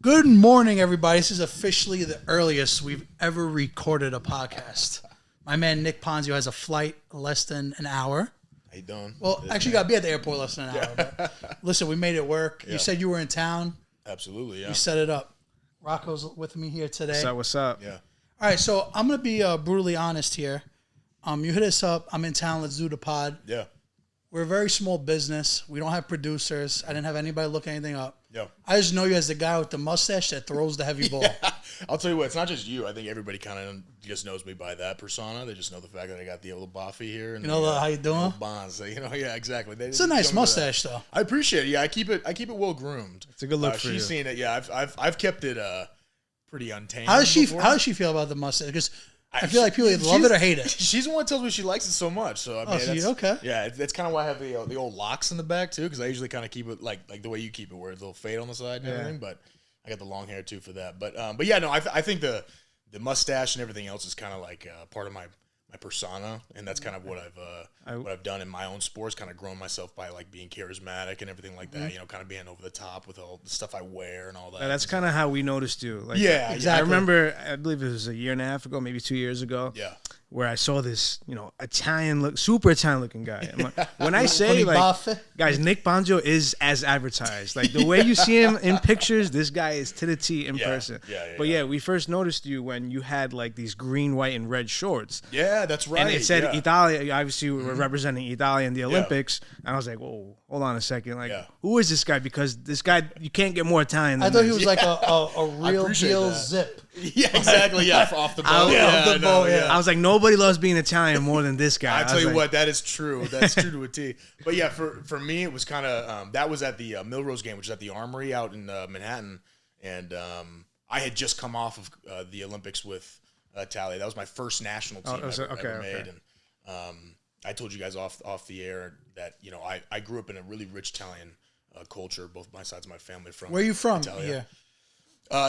Good morning, everybody. This is officially the earliest we've ever recorded a podcast. My man Nick Ponzio has a flight less than an hour. How you doing? Well, actually, got to be at the airport less than an hour. But listen, we made it work. You said you were in town. Absolutely, yeah. We set it up. Rocco's with me here today. What's up? Yeah. All right, so I'm going to be brutally honest here. You hit us up. I'm in town. Let's do the pod. Yeah. We're a very small business. We don't have producers. I didn't have anybody look anything up. Yeah. I just know you as the guy with the mustache that throws the heavy ball. I'll tell you what, it's not just you. I think everybody kind of just knows me by that persona. They just know the fact that I got the little boffy here. And You know how you doing? Bonds. Yeah, exactly. It's a nice mustache, though. I appreciate it. Yeah, I keep it well groomed. It's a good look for you. She's seen it. Yeah, I've kept it pretty untamed. How does she before. feel about the mustache? Because I feel like people either love it or hate it. She's the one that tells me she likes it so much. So I mean, so okay. Yeah, that's kind of why I have the old locks in the back too, because I usually kind of keep it like the way you keep it, where it's a little fade on the side and everything. But I got the long hair too for that. But yeah, no, I think the mustache and everything else is kind of like part of my persona, and that's kind of what I've done in my own sports, kind of grown myself by like being charismatic and everything like that. You know, kind of being over the top with all the stuff I wear and all that. That's kind of how we noticed you. Like, yeah, exactly. I remember, I believe it was a year and a half ago, maybe 2 years ago. Yeah. Where I saw this, super Italian looking guy. When I say, like, guys, Nick Ponzio is as advertised. Like, the way you see him in pictures, this guy is to the T in person. But yeah, we first noticed you when you had, like, these green, white, and red shorts. Yeah, that's right. And it said Italia. Obviously, we were representing Italia in the Olympics. And I was like, whoa, hold on a second. Like, who is this guy? Because this guy, you can't get more Italian than I thought this. he was like a real deal zip. Yeah, exactly. Yeah, off the boat. Off the boat. I was like, nobody loves being Italian more than this guy. I tell you what, that is true. That's true to a T. But yeah, for me, it was kind of that was at the Millrose game, which is at the Armory out in Manhattan, and I had just come off of the Olympics with Italia. That was my first national team ever made, and I told you guys off the air that I grew up in a really rich Italian culture. Both my sides of my family from. Where are you from? Italia.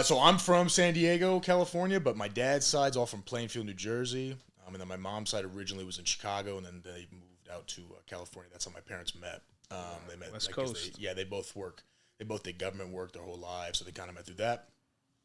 So I'm from San Diego, California, but my dad's side's all from Plainfield, New Jersey. And then my mom's side originally was in Chicago, and then they moved out to California. That's how my parents met. They met West Coast. They both work. They both did government work their whole lives, so they kind of met through that.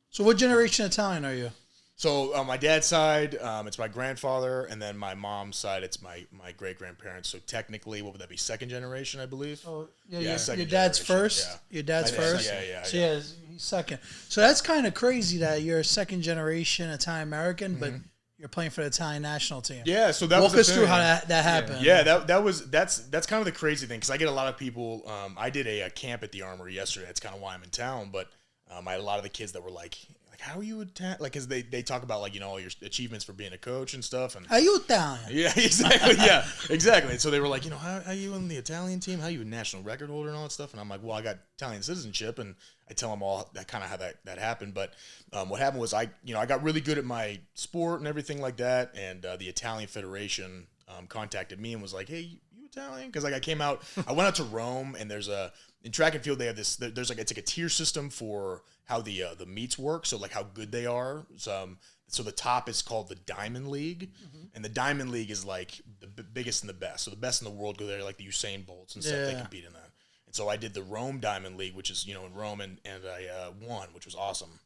So what generation Italian are you? So on my dad's side, it's my grandfather, and then my mom's side, it's my great-grandparents. So technically, what would that be? Second generation, I believe? Oh, yeah, your dad's first? Yeah. Your dad's first? Yeah. So yeah, he's second. So that's kind of crazy that you're a second generation Italian-American, but you're playing for the Italian national team. Yeah, so that Walk was us through how that happened. Yeah, that's kind of the crazy thing, because I get a lot of people. I did a camp at the Armory yesterday. That's kind of why I'm in town. But I had a lot of the kids that were like how are you Italian? Like, because they talk about like all your achievements for being a coach and stuff. And how you Italian? Yeah, exactly. Yeah, exactly. And so they were like, how are you on the Italian team? How are you a national record holder and all that stuff? And I'm like, well, I got Italian citizenship, and I tell them all that kind of how that happened. But what happened was I got really good at my sport and everything like that, and the Italian Federation contacted me and was like, hey, you Italian? Because like I went out to Rome, and in track and field they have this. There's like it's like a tier system for how the meets work. So like how good they are. So the top is called the Diamond League, and the Diamond League is like the biggest and the best. So the best in the world go there, like the Usain Bolts and stuff. They compete in that. And so I did the Rome Diamond League, which is in Rome, and I won, which was awesome.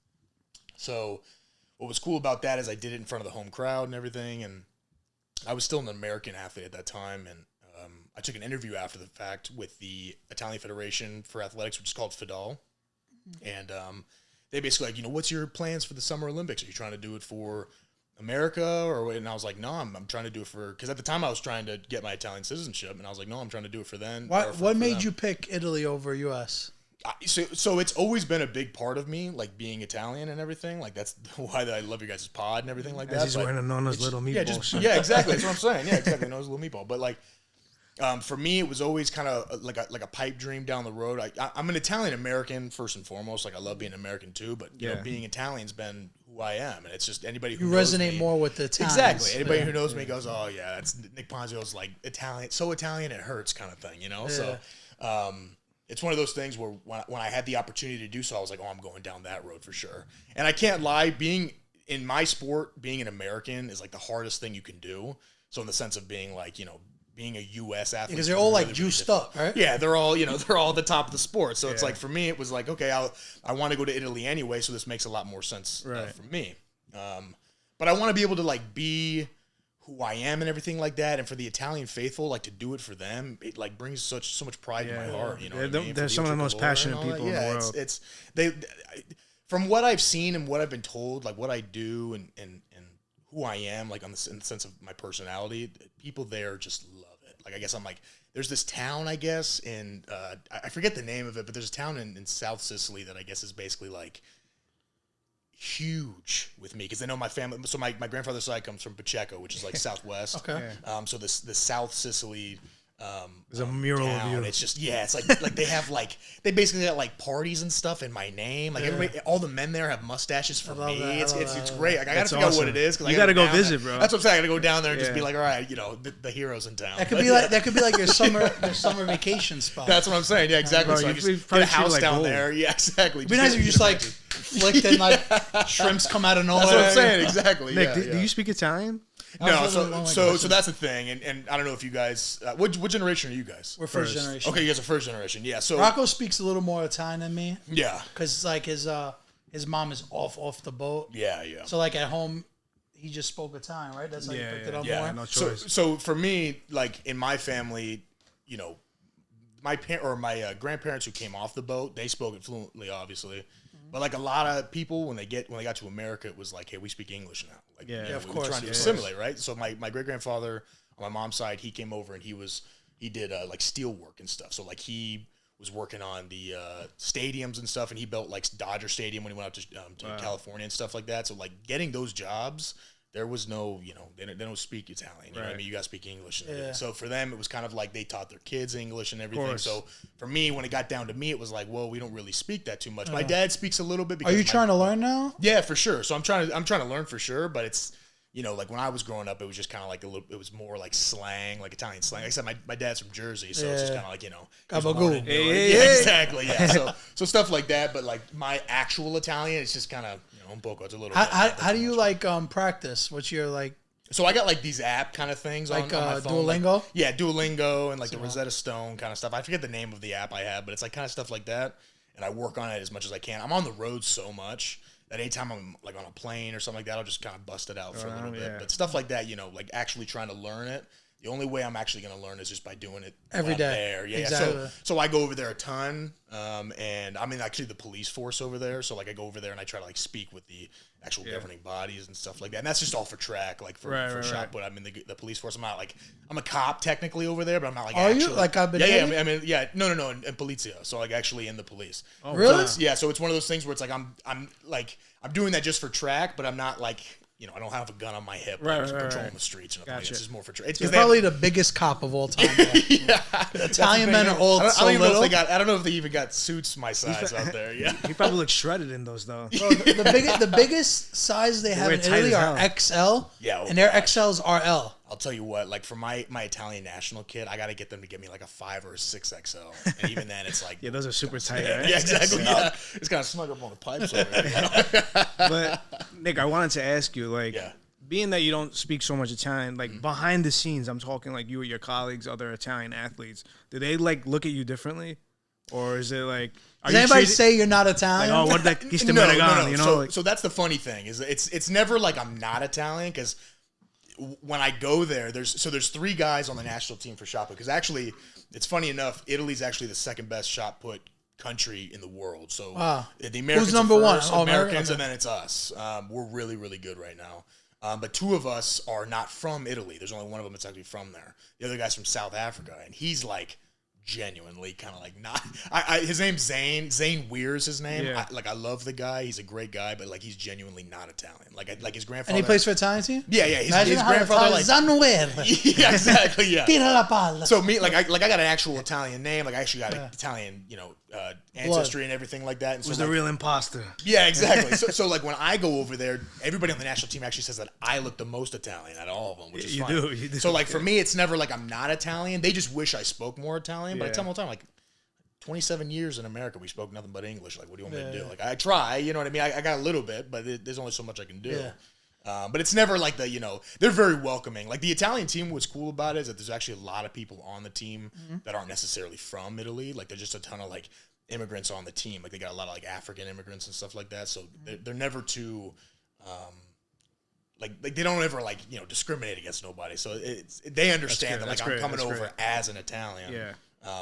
So what was cool about that is I did it in front of the home crowd and everything, and I was still an American athlete at that time, and I took an interview after the fact with the Italian Federation for Athletics, which is called FIDAL, and they basically like, what's your plans for the Summer Olympics? Are you trying to do it for America and I was like, no, I'm trying to do it because at the time I was trying to get my Italian citizenship, and I was like, no, I'm trying to do it for them. What made you pick Italy over U.S.? So it's always been a big part of me, like being Italian and everything. Like that's why I love your guys' pod and everything like that. He's wearing a Nona's little meatball shirt. Yeah, exactly. That's what I'm saying. Yeah, exactly. Nona's little meatball. But like, for me, it was always kind of like a pipe dream down the road. I'm an Italian American first and foremost. Like I love being American too, but being Italian's been who I am, and it's just anybody who knows resonate me, more with the Italians. Exactly. Anybody who knows me goes, oh yeah, that's Nick Ponzio's like Italian, so Italian it hurts kind of thing, Yeah. So it's one of those things where when I had the opportunity to do so, I was like, oh, I'm going down that road for sure. And I can't lie, being in my sport, being an American is like the hardest thing you can do. So in the sense of being like, being a U.S. athlete. Because they're all like really juiced up, right? Yeah, they're all at the top of the sport. So it's like for me, it was like, okay, I want to go to Italy anyway, so this makes a lot more sense for me. But I want to be able to like be who I am and everything like that, and for the Italian faithful, like to do it for them, it like brings so much pride in my heart. You know, what I mean? They're some of the most passionate people in the world. It's they. From what I've seen and what I've been told, like what I do and who I am, like in the sense of my personality, people there just love it. Like I guess I'm like, there's this town, I guess, in I forget the name of it, but there's a town in South Sicily that I guess is basically like huge with me because they know my family. So my grandfather's side comes from Pacheco, which is like southwest. Okay. So the South Sicily. There's a mural of you. It's just it's like they have like they basically got like parties and stuff in my name. Like everybody, all the men there have mustaches for me. It's great. Like I gotta figure out what it is because you gotta go visit, bro. That's what I'm saying. I gotta go down there and just be like, all right, the heroes in town. That could be like your summer vacation spot. That's what I'm saying. Yeah, exactly. Bro, so I just get a house down there. Yeah, exactly. It'd be nice if you just like flicked and like shrimps come out of nowhere. That's what I'm saying. Exactly. Nick, do you speak Italian? No, so that's the thing, and I don't know if you guys, what generation are you guys? We're first generation. Okay, you guys are first generation. Yeah, so Rocco speaks a little more Italian than me. Yeah, because like his mom is off the boat. Yeah. So like at home, he just spoke Italian, right? That's how you picked it up more. No choice. So for me, like in my family, my grandparents who came off the boat, they spoke it fluently, obviously. But like a lot of people, when they got to America, it was like, hey, we speak English now. Like, of course, we're trying to assimilate, right? So my great grandfather on my mom's side, he came over and he did like steel work and stuff. So like he was working on the stadiums and stuff, and he built like Dodger Stadium when he went out to California and stuff like that. So like getting those jobs, there was no, they don't speak Italian. You know what I mean? You got to speak English. And everything. So for them, it was kind of like they taught their kids English and everything. So for me, when it got down to me, it was like, well, we don't really speak that too much. My dad speaks a little bit. Because Are you trying to learn now? Yeah, for sure. So I'm trying to learn for sure, but it's, like when I was growing up, it was just kind of like it was more like slang, like Italian slang. Like I said, my dad's from Jersey, so it's just kind of like, Gabagool. Exactly. Yeah. So stuff like that, but like my actual Italian, it's just kind of, un poco. It's a little. How do you like practice? What's your like? So I got like these app kind of things like on my phone. Duolingo? Like, yeah, Duolingo and like the Rosetta Stone kind of stuff. I forget the name of the app I have, but it's like kind of stuff like that. And I work on it as much as I can. I'm on the road so much that anytime I'm like on a plane or something like that, I'll just kind of bust it out for a little bit. But stuff like that, like actually trying to learn it. The only way I'm actually going to learn is just by doing it every day. There. Yeah. Exactly. So I go over there a ton, and I'm in actually the police force over there. So like I go over there and I try to like speak with the actual governing bodies and stuff like that. And that's just all for track, like for shot put. I'm in the police force. I'm a cop technically over there, but I'm not like. Are actually, you like I've been? No, in Polizia. So like actually in the police. Oh, really? So it's one of those things where it's like I'm doing that just for track, but I'm not like. I don't have a gun on my hip. Patrolling the streets. And It's just more for trade. It's probably the biggest cop of all time. Italian men are all so little. I don't know if they even got suits my size out there. Yeah, he probably looks shredded in those though. Bro, the biggest size they have in Italy are XL. Yeah, and their XLs are L. I'll tell you what, like for my Italian national kid, I got to get them to get me like a 5 or a 6XL. And even then it's like... those are super tight, right? Yeah, exactly. Yeah. It's kind of snug up on the pipes over there. But, Nick, I wanted to ask you, like, being that you don't speak so much Italian, like behind the scenes, I'm talking like you or your colleagues, other Italian athletes, do they like look at you differently? Or is it like... Does anybody say you're not Italian? Like, what the no. So that's the funny thing, is it's never like I'm not Italian, because... when I go there, there's 3 guys on the national team for shot put. Because actually, it's funny enough, Italy's actually the second best shot put country in the world. So the Americans who's number one? Americans, and then it's us. We're really, really good right now. But 2 of us are not from Italy. There's only one of them that's actually from there. The other guy's from South Africa, and he's like genuinely kind of like not. His name's Zane. Zane Weir's his name. Yeah. I love the guy. He's a great guy, but like he's genuinely not Italian. Like his grandfather. And he plays for Italian team. Yeah. His grandfather like. Yeah, exactly. Yeah. Tira la palla. So me, I got an actual Italian name. Like I actually got Italian, ancestry and everything like that. And so was the real imposter. Yeah, exactly. So like when I go over there, everybody on the national team actually says that I look the most Italian out of all of them, which is you funny. do. So like for me, it's never like I'm not Italian. They just wish I spoke more Italian. But I tell them all the time, like 27 years in America, we spoke nothing but English. Like, what do you want me to do? Like I try, you know what I mean? I got a little bit, but there's only so much I can do. But it's never like they're very welcoming. Like the Italian team, what's cool about it is that there's actually a lot of people on the team that aren't necessarily from Italy. Like there's just a ton of like immigrants on the team. Like they got a lot of like African immigrants and stuff like that. So they're never too, like they don't ever like, discriminate against nobody. So they understand that like I'm coming over as an Italian. Yeah.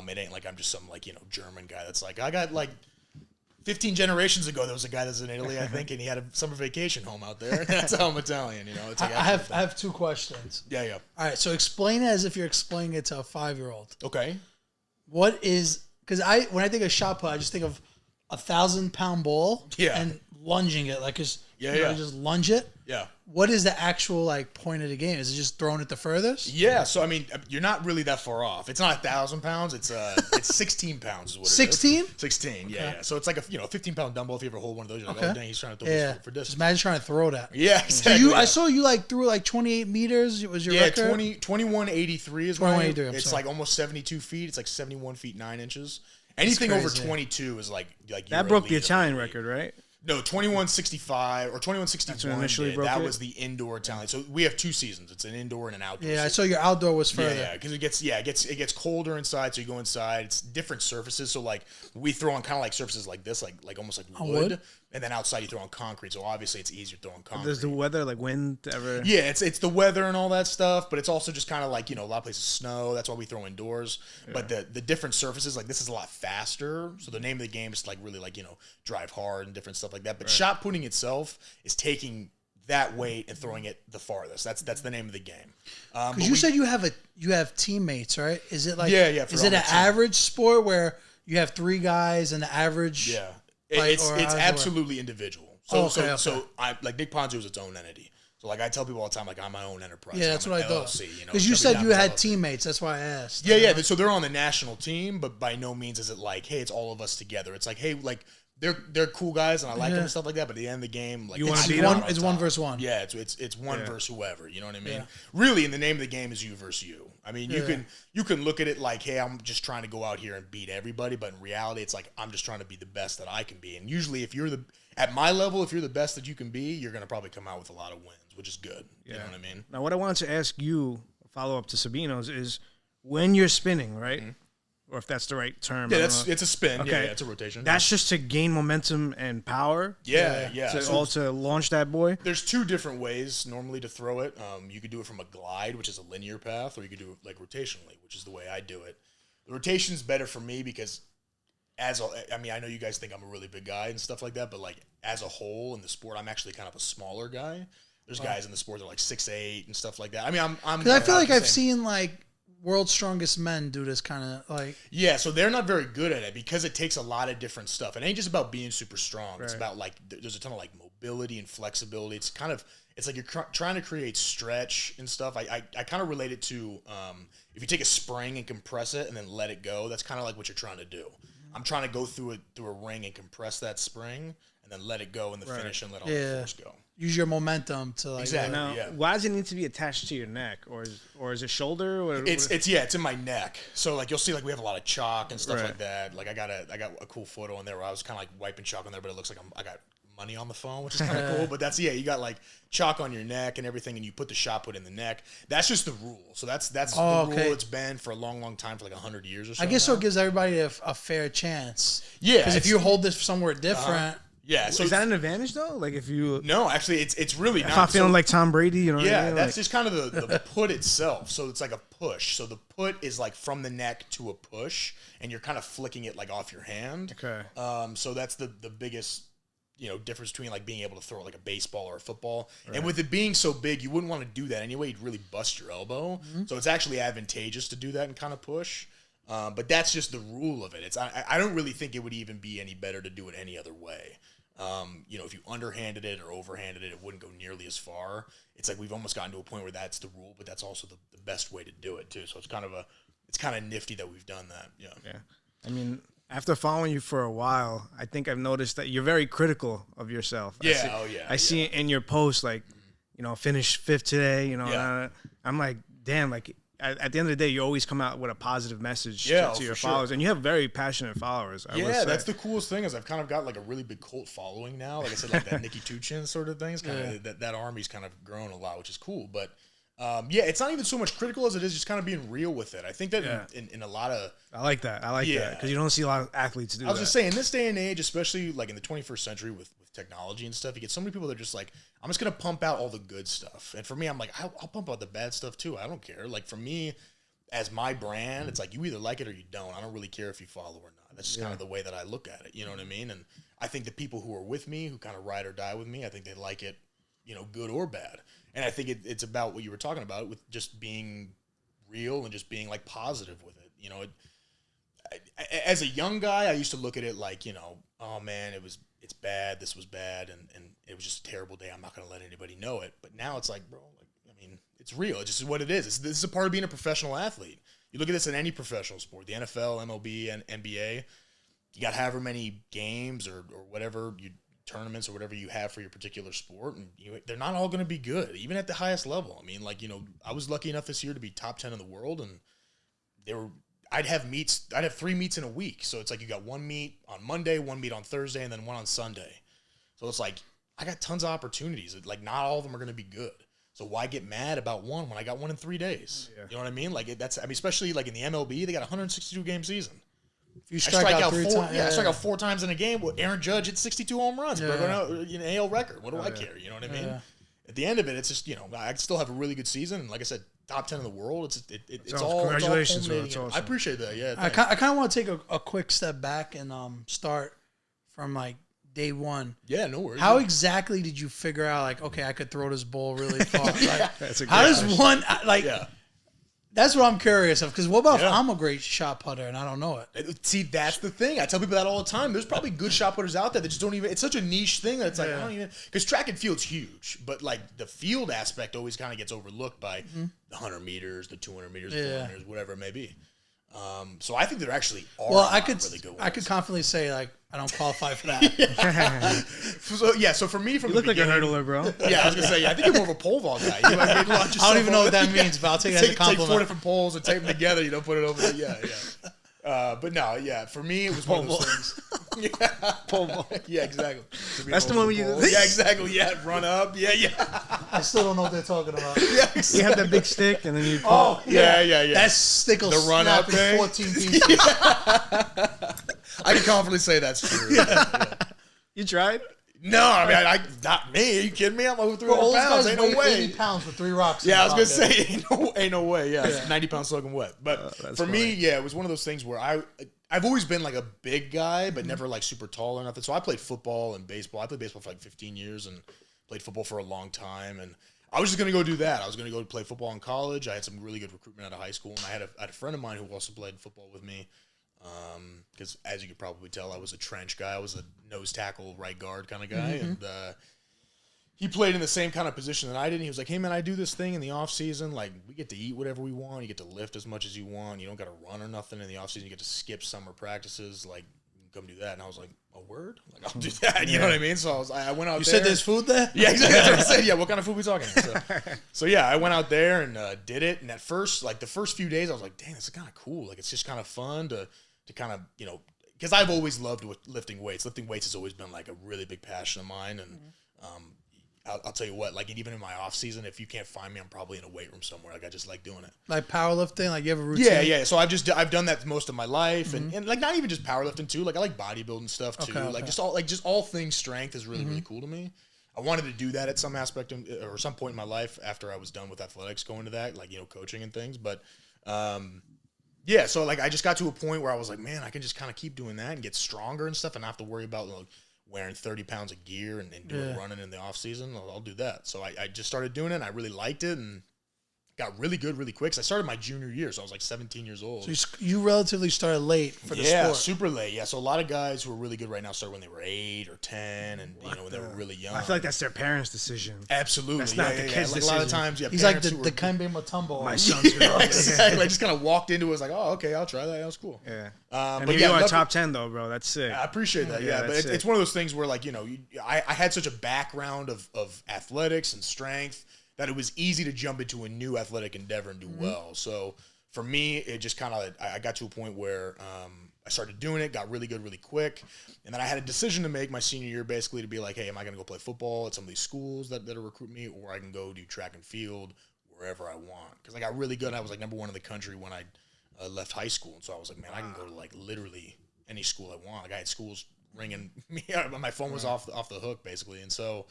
It ain't like I'm just some like, German guy that's like, I got like 15 generations ago, there was a guy that's in Italy, I think, and he had a summer vacation home out there. That's how I'm Italian, It's like I have 2 questions. Yeah. All right, so explain it as if you're explaining it to a 5-year-old. Okay. What is, because when I think of shot put, I just think of 1,000-pound ball and lunging it, like just just lunge it. Yeah. What is the actual like point of the game? Is it just throwing it the furthest? Yeah. So I mean, you're not really that far off. It's not 1,000 pounds. It's 16 pounds is what it is. 16? 16. Yeah. So it's like a 15-pound dumbbell. If you ever hold one of those, you're like, oh dang, he's trying to throw this for distance. Just imagine trying to throw that. Yeah. Exactly. So I saw you like threw like 28 meters. Was your record? 2183 is 2183. It's like almost 72 feet. It's like 71 feet 9 inches. Anything over 22 is like that broke the Italian record, right? No, 2165 or 2161. That was the indoor Italian. So we have 2 seasons. It's an indoor and an outdoor. Yeah, I saw your outdoor was further. Yeah, because it gets colder inside. So you go inside. It's different surfaces. So like we throw on kind of like surfaces like this, like almost like wood. And then outside you throw on concrete. So obviously it's easier throwing concrete. Does the weather, like wind, ever? Yeah, it's the weather and all that stuff, but it's also just kind of like, a lot of places snow. That's why we throw indoors. Yeah. But the different surfaces, like this is a lot faster. So the name of the game is like really like, drive hard and different stuff like that. But shot putting itself is taking that weight and throwing it the farthest. That's the name of the game. Because you said you have teammates, right? Is it like is it an average sport where you have 3 guys and the average? Yeah. It's absolutely individual. So I like Nick Ponzio is its own entity. So like I tell people all the time, like I'm my own enterprise. Yeah, that's I'm what I thought. LLC, because you said you had teammates. That's why I asked. Yeah. So they're on the national team, but by no means is it like, hey, it's all of us together. It's like, hey, like they're cool guys and I like them and stuff like that. But at the end of the game, like it's 1 versus 1. Yeah, it's 1 versus whoever. You know what I mean? Yeah. Really, in the name of the game is you versus you. I mean, you can look at it like, hey, I'm just trying to go out here and beat everybody, but in reality, it's like I'm just trying to be the best that I can be. And usually, if you're at my level, if you're the best that you can be, you're gonna probably come out with a lot of wins, which is good. Yeah. You know what I mean? Now, what I wanted to ask you, follow up to Sabino's, is when you're spinning, right? Mm-hmm. Or if that's the right term. Yeah, it's a spin. Okay. Yeah, it's a rotation. That's just to gain momentum and power. Yeah. To launch that boy. There's 2 different ways normally to throw it. You could do it from a glide, which is a linear path, or you could do it like rotationally, which is the way I do it. The rotation's better for me because I know you guys think I'm a really big guy and stuff like that, but like as a whole in the sport, I'm actually kind of a smaller guy. There's guys in the sport that are like 6'8" and stuff like that. I mean, I'm. Because I feel like I've seen like World's Strongest Men do this kind of like. Yeah, so they're not very good at it because it takes a lot of different stuff. It ain't just about being super strong. Right. It's about like there's a ton of like mobility and flexibility. It's like you're trying to create stretch and stuff. I kind of relate it to if you take a spring and compress it and then let it go. That's kind of like what you're trying to do. I'm trying to go through a ring and compress that spring and then let it go in the finish and let all the force go. Use your momentum to like. Exactly. Now, why does it need to be attached to your neck, or is it shoulder? It's in my neck. So like you'll see like we have a lot of chalk and stuff like that. Like I got a cool photo in there where I was kind of like wiping chalk on there, but it looks like I got money on the phone, which is kind of cool. But that's you got like chalk on your neck and everything, and you put the shot put in the neck. That's just the rule. So that's the rule it's been for a long time, for like 100 years or so. I guess so it gives everybody a fair chance. Yeah, because if you hold this somewhere different. Yeah, so is that an advantage though? Like if you no, actually, it's really not. If I'm feeling like Tom Brady, you know. Yeah, what I mean? That's just kind of the put itself. So it's like a push. So the put is like from the neck to a push, and you're kind of flicking it like off your hand. Okay. So that's the biggest difference between like being able to throw like a baseball or a football, and with it being so big, you wouldn't want to do that anyway. You'd really bust your elbow. Mm-hmm. So it's actually advantageous to do that and kind of push. But that's just the rule of it. I don't really think it would even be any better to do it any other way. If you underhanded it or overhanded it, it wouldn't go nearly as far. It's like we've almost gotten to a point where that's the rule, but that's also the best way to do it too. So it's kind of nifty that we've done that. Yeah. I mean, after following you for a while, I think I've noticed that you're very critical of yourself. Yeah. I see it in your posts, like, finish 5th today. I'm like, damn, like at the end of the day, you always come out with a positive message Yeah, to your for sure. followers, and you have very passionate followers. I would say. That's the coolest thing is I've kind of got like a really big cult following now. Like I said, like that Nikki Tuchin sort of thing. It's kind of that army's kind of grown a lot, which is cool. But it's not even so much critical as it is just kind of being real with it. I think that in a lot of I like that because you don't see a lot of athletes do that. I was just saying, in this day and age, especially like in the 21st century with technology and stuff, you get so many people that are just like, I'm just gonna pump out all the good stuff. And for me, I'm like, I'll pump out the bad stuff too. I don't care. Like for me, as my brand, it's like you either like it or you don't. I don't really care if you follow or not. That's just kind of the way that I look at it. You know what I mean? And I think the people who are with me, who kind of ride or die with me, I think they like it, good or bad. And I think it's about what you were talking about with just being real and just being like positive with it. As a young guy, I used to look at it like, oh man, it's bad. This was bad. And it was just a terrible day. I'm not going to let anybody know it. But now it's like, bro, it's real. It's just what it is. This is a part of being a professional athlete. You look at this in any professional sport, the NFL, MLB, and NBA, you got however many games or whatever, tournaments or whatever you have for your particular sport, and they're not all going to be good, even at the highest level. I mean, I was lucky enough this year to be top 10 in the world, and I'd have 3 meets in a week. So it's like you got one meet on Monday, one meet on Thursday, and then one on Sunday. So it's like I got tons of opportunities. Like not all of them are going to be good. So why get mad about one when I got one in 3 days? Yeah. You know what I mean? Like especially like in the MLB, they got a 162 game season. If you strike out 3 times, I strike out 4 times in a game. Well, Aaron Judge hit 62 home runs. AL record. What do I care? You know what I mean? Yeah. At the end of it, it's just I still have a really good season, and like I said, top 10 in the world. It's all congratulations. It's all awesome. I appreciate that. Yeah, I kind of want to take a quick step back and start from like day one. Yeah, no worries. How exactly did you figure out like, okay, I could throw this ball really far? Like, that's a how does question. one like? Yeah. That's what I'm curious of. Because what about if I'm a great shot putter and I don't know it? See, that's the thing. I tell people that all the time. There's probably good shot putters out there that just don't even. It's such a niche thing that it's like I don't even. Because track and field's huge, but like the field aspect always kind of gets overlooked by the 100 meters, the 200 meters, the 400 meters, whatever it may be. So I think there actually are really good ones. I could confidently say like I don't qualify for that. So for me, from you look like a hurdler, bro. Yeah, I was gonna say, I think you're more of a pole vault guy. You I don't even know what that means, but I'll take it as a compliment. Take 4 different poles and tape them together. Put it over there. Yeah. But no, for me, it was one of those things. Pole vault. Yeah, exactly. That's the one where you. Yeah, exactly. Yeah, run up. Yeah. I still don't know what they're talking about. Yeah, exactly. You have that big stick, and then you. Oh, yeah. That stick will the run up in 14 pieces. I can confidently say that's true. Yeah. You tried? No, I mean, I not me. Are you kidding me? I'm over 300 pounds. Ain't no way. 80 pounds with 3 rocks. Yeah, I was gonna say, ain't no way. Yeah, 90 pounds soaking wet. But for me, it was one of those things where I've always been like a big guy, but never like super tall or nothing. So I played football and baseball. I played baseball for like 15 years and played football for a long time. And I was just gonna go do that. I was gonna go play football in college. I had some really good recruitment out of high school, and I had a friend of mine who also played football with me. Because as you could probably tell, I was a trench guy. I was a nose tackle, right guard kind of guy, and he played in the same kind of position that I did. And he was like, "Hey man, I do this thing in the off season. Like we get to eat whatever we want. You get to lift as much as you want. You don't got to run or nothing in the off season. You get to skip summer practices. Like you can come do that." And I was like, "A word? Like I'll do that." You know what I mean? So I went out. You there. said there's food there? Yeah, exactly. That's what I said. Yeah, what kind of food we talking? So I went out there and did it. And at first, like the first few days, I was like, "Dang, this is kind of cool. Like it's just kind of fun to kind of, because I've always loved lifting weights. Lifting weights has always been like a really big passion of mine. And I'll tell you what, like even in my off season, if you can't find me, I'm probably in a weight room somewhere. Like I just like doing it. Like powerlifting, like you have a routine. Yeah. So I've done that most of my life, and like not even just powerlifting too. Like I like bodybuilding stuff too. Okay. Like just all things strength is really really cool to me. I wanted to do that at some aspect or some point in my life after I was done with athletics, going to that, like coaching and things, but. So like I just got to a point where I was like, man, I can just kind of keep doing that and get stronger and stuff, and not have to worry about like wearing 30 pounds of gear and doing running in the off season. I'll do that. So I just started doing it, and I really liked it and got really good really quick. So I started my junior year, so I was like 17 years old. So you relatively started late for the sport. Yeah, super late. Yeah, so a lot of guys who are really good right now started when they were 8 or 10, and when they were really young. I feel like that's their parents' decision. Absolutely, that's not the kids' decision. Like a lot of times, he's like the Kembe Mutombo. My son's girl. Exactly. I just kind of walked into it, was like, oh, okay, I'll try that. That was cool. Yeah. And you are top 10 though, bro. That's sick. I appreciate that. Yeah, but it's one of those things where like I had such a background of athletics and strength that it was easy to jump into a new athletic endeavor and do well. So for me, it just kind of, I got to a point where I started doing it, got really good really quick. And then I had a decision to make my senior year basically to be like, hey, am I going to go play football at some of these schools that are recruiting me, or I can go do track and field wherever I want. Because I got really good. I was like number 1 in the country when I left high school. And so I was like, man, I can go to like literally any school I want. Like I had schools ringing me out, but my phone was off the hook basically. And so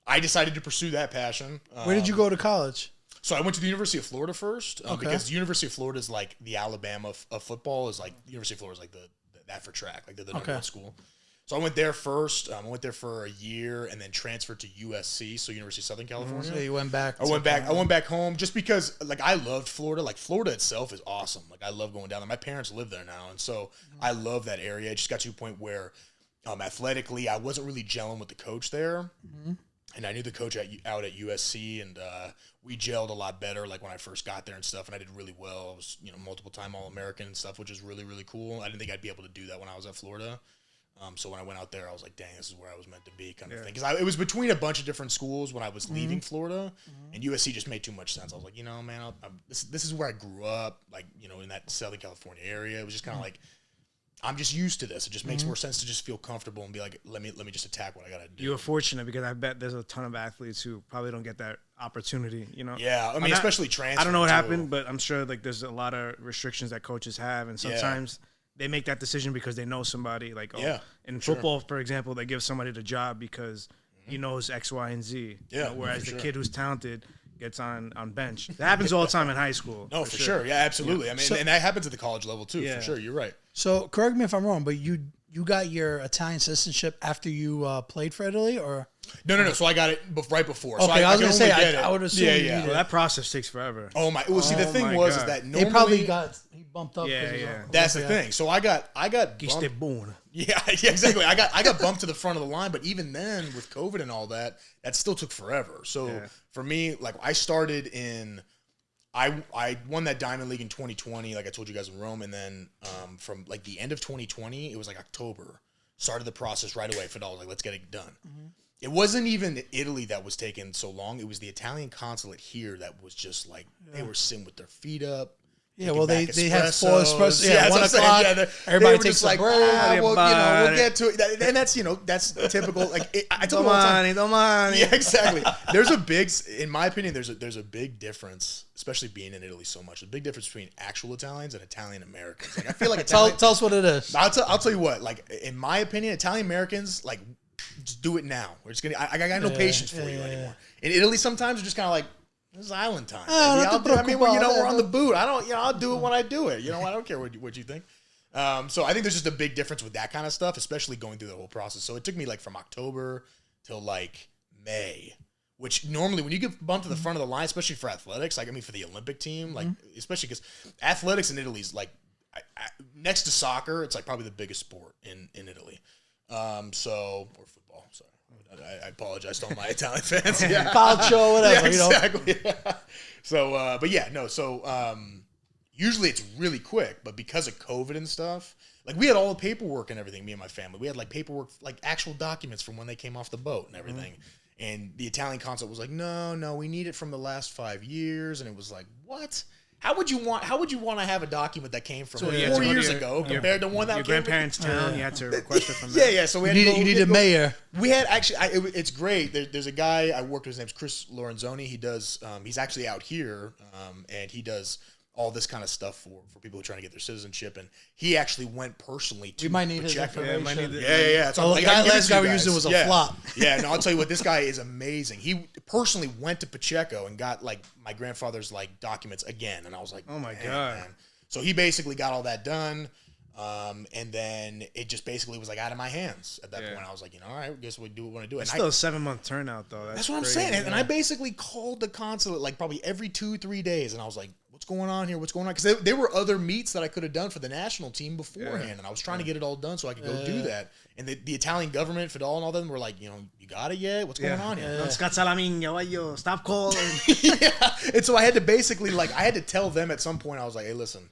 I decided to pursue that passion. Where did you go to college? So I went to the University of Florida first, because the University of Florida is like the Alabama of football. Is like the University of Florida is like that for track, like the number 1 school. So I went there first. I went there for a year and then transferred to USC, so University of Southern California. So you went back. I went back home just because like I loved Florida. Like Florida itself is awesome. Like I love going down there. My parents live there now, and so I love that area. It just got to a point where athletically I wasn't really gelling with the coach there. And I knew the coach out at USC, and we gelled a lot better. Like when I first got there and stuff, and I did really well. I was, multiple time All-American and stuff, which is really, really cool. I didn't think I'd be able to do that when I was at Florida. So when I went out there, I was like, dang, this is where I was meant to be, kind of thing. Because it was between a bunch of different schools when I was leaving Florida, and USC just made too much sense. I was like, man, this is where I grew up, like, in that Southern California area. It was just kind of like, I'm just used to this. It just makes more sense to just feel comfortable and be like, let me just attack what I gotta do. You were fortunate because I bet there's a ton of athletes who probably don't get that opportunity. Yeah, I mean, especially transfer. I don't know what happened, but I'm sure like there's a lot of restrictions that coaches have, and sometimes they make that decision because they know somebody. Like, in football, for example, they give somebody the job because he knows X, Y, and Z. Yeah, whereas the kid who's talented gets on bench. That happens all the time in high school. No, for sure. Yeah, absolutely. I mean, and that happens at the college level too. For sure, you're right. So correct me if I'm wrong, but you got your Italian citizenship after you played for Italy, or no. So I got it right before. Okay, so I was gonna say I would assume. Yeah. Well, that process takes forever. Oh my! Well, see, the thing was is that normally he probably he bumped up. Yeah. That's the thing. So I got bumped. Yeah, exactly. I got bumped to the front of the line, but even then, with COVID and all that, that still took forever. So for me, like I started in. I won that Diamond League in 2020, like I told you guys in Rome, and then from like the end of 2020, it was like October, started the process right away. Fidel was like, let's get it done. It wasn't even Italy that was taking so long. It was the Italian consulate here that was just like, they were sitting with their feet up. Yeah, well, they had 4 espressos. Yeah, 1 o'clock. Everybody takes like, we'll get to it. And that's, that's typical. Like, I told them all the time. Yeah, exactly. In my opinion, there's a big difference, especially being in Italy so much. A big difference between actual Italians and Italian Americans. Like, I feel like tell us what it is. I'll tell you what. Like, in my opinion, Italian Americans, like, just do it now. We're just I got no patience for you anymore. In Italy, sometimes we're just kind of like, this is island time. We're on the boot. I'll do it when I do it. I don't care what you think. So I think there's just a big difference with that kind of stuff, especially going through the whole process. So it took me like from October till like May, which normally when you get bumped to the front of the line, especially for athletics, like for the Olympic team, like especially because athletics in Italy is like next to soccer, it's like probably the biggest sport in Italy. Or football. Sorry. I apologize to all my Italian fans. Yeah. Calcio, whatever. Exactly. Yeah. So, usually it's really quick, but because of COVID and stuff, like we had all the paperwork and everything, me and my family. We had like paperwork, like actual documents from when they came off the boat and everything. And the Italian consulate was like, no, we need it from the last 5 years. And it was like, what? How would you want to have a document that came from 4 years ago compared to one that your came grandparents' town? You had to request it from them. Yeah. So we you need a mayor. We had actually. It's great. There's a guy I worked with. His name's Chris Lorenzoni. He does. He's actually out here, and he does all this kind of stuff for people who are trying to get their citizenship. And he actually went personally to. We might need his information. Yeah. So the last guy we used was a flop. Yeah. No, I'll tell you what. This guy is amazing. He personally went to Pacheco and got like my grandfather's like documents again, and I was like, oh my god. Man. So he basically got all that done. And then it just basically was like out of my hands at that point. I was like, all right, I guess we do what we want to do. It's still a 7-month turnout though. That's what I'm saying. And I basically called the consulate like probably every 2-3 days, and I was like, what's going on here? What's going on? Because there were other meets that I could have done for the national team beforehand, and I was trying to get it all done so I could go do that. And the Italian government, Fidel and all them were like, you got it yet? What's going on here? Stop calling. Yeah. And so I had to basically I had to tell them at some point, I was like, hey, listen,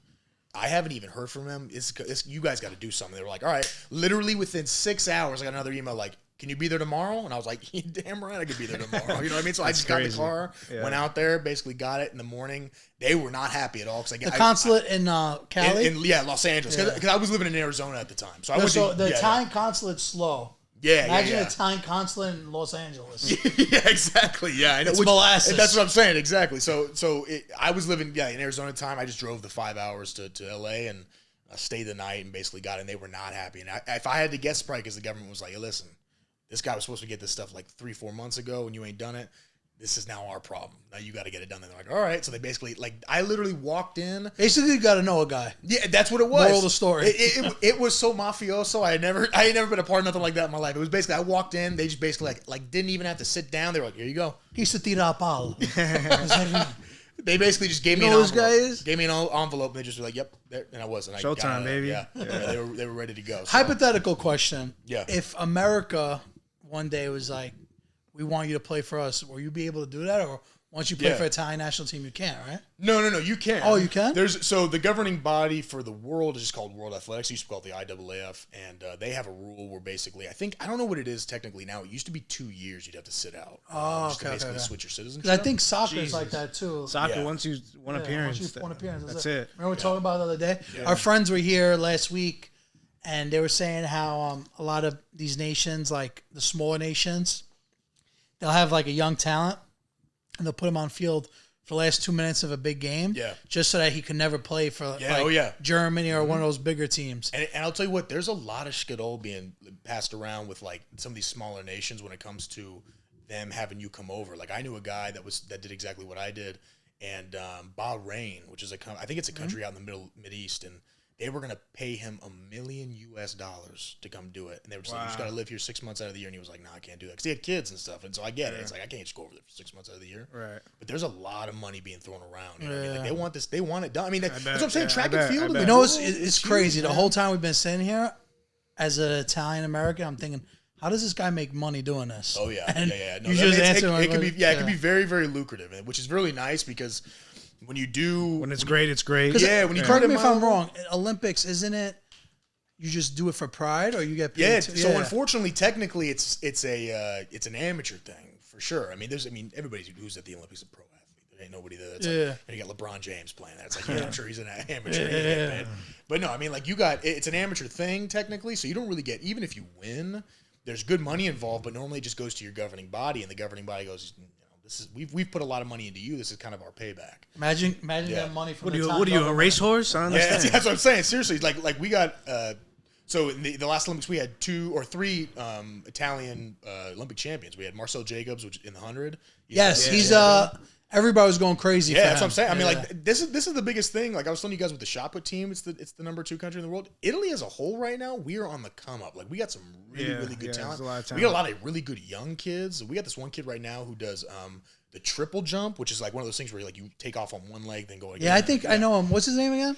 I haven't even heard from him. You guys got to do something. They were like, all right. Literally within 6 hours, I got another email like, can you be there tomorrow? And I was like, damn right I could be there tomorrow. You know what I mean? So I just got in the car, went out there, basically got it in the morning. They were not happy at all. Cause the consulate in Cali? Yeah, Los Angeles. Because I was living in Arizona at the time. So the Italian consulate's slow. Yeah, Imagine an Italian consulate in Los Angeles. Yeah, exactly. Yeah, I know. It's molasses. That's what I'm saying. Exactly. So I was living in Arizona at the time. I just drove the 5 hours to LA and stayed the night and basically got in. They were not happy. And if I had to guess, probably because the government was like, hey, listen, this guy was supposed to get this stuff like 3-4 months ago and you ain't done it. This is now our problem. Now you got to get it done. And they're like, all right. So they basically, I literally walked in. Basically, you got to know a guy. Yeah, that's what it was. Moral of the story. It was so mafioso. I had never been a part of nothing like that in my life. It was basically, I walked in. They just basically like didn't even have to sit down. They were like, here you go. Quise tirar pal. They basically just gave me an envelope. Gave me an envelope, and they just were like, "Yep," there, and I was. And Showtime, baby. Yeah, they were ready to go. So. Hypothetical question: Yeah, if America one day was like, "We want you to play for us," will you be able to do that, or once you play for Italian national team, you can't, right? No, you can. Oh, you can? So the governing body for the world is just called World Athletics. It used to be called the IAAF, and they have a rule where basically, I don't know what it is technically now. It used to be 2 years you'd have to sit out. To basically switch your citizenship. I think soccer is like that too. Soccer, once you one appearance, once you one appearance, that's it. Remember we talking about it the other day? Yeah. Our friends were here last week, and they were saying how a lot of these nations, like the smaller nations, they'll have like a young talent, and they'll put him on field for the last 2 minutes of a big game, just so that he can never play for Germany or one of those bigger teams. And I'll tell you what, there's a lot of skidol being passed around with like some of these smaller nations when it comes to them having you come over. Like I knew a guy that did exactly what I did, and Bahrain, which is I think it's a country out in the Mid East, and they were going to pay him $1 million to come do it. And they were just like, you just got to live here 6 months out of the year. And he was like, no, I can't do that. Because he had kids and stuff. And so I get it. It's like, I can't just go over there for 6 months out of the year. Right. But there's a lot of money being thrown around. You know what I mean? Like, they want this. They want it done. I mean, that's what I'm saying. Track and field. You know, it's crazy. The whole time we've been sitting here, as an Italian American, I'm thinking, how does this guy make money doing this? Oh, yeah. And No, you just answer it could be, it could be very, very lucrative, which is really nice because when it's great, it's great. Yeah, when you correct me if I'm wrong. Olympics, isn't it? You just do it for pride, or you get paid? Yeah. So unfortunately, technically, it's an amateur thing for sure. I mean, everybody who's at the Olympics is a pro athlete. There ain't nobody there. That's and you got LeBron James playing that. It's like, I'm sure he's an amateur. But no, I mean, like it's an amateur thing technically. So you don't really get, even if you win, there's good money involved, but normally it just goes to your governing body, and the governing body goes, we've put a lot of money into you. This is kind of our payback. Imagine that money from what are you, a racehorse? I understand. Yeah, that's what I'm saying. Seriously, like we got. So in the last Olympics, we had 2 or 3 Italian Olympic champions. We had Marcel Jacobs, which in the 100. He's everybody was going crazy. Yeah, that's what I'm saying. I mean, like this is the biggest thing. Like I was telling you guys with the shot put team, it's the number 2 country in the world. Italy as a whole right now, we are on the come up. Like we got some really good talent. We got a lot of really good young kids. We got this one kid right now who does the triple jump, which is like one of those things where like you take off on one leg, then go again. Yeah, I think I know him. What's his name again?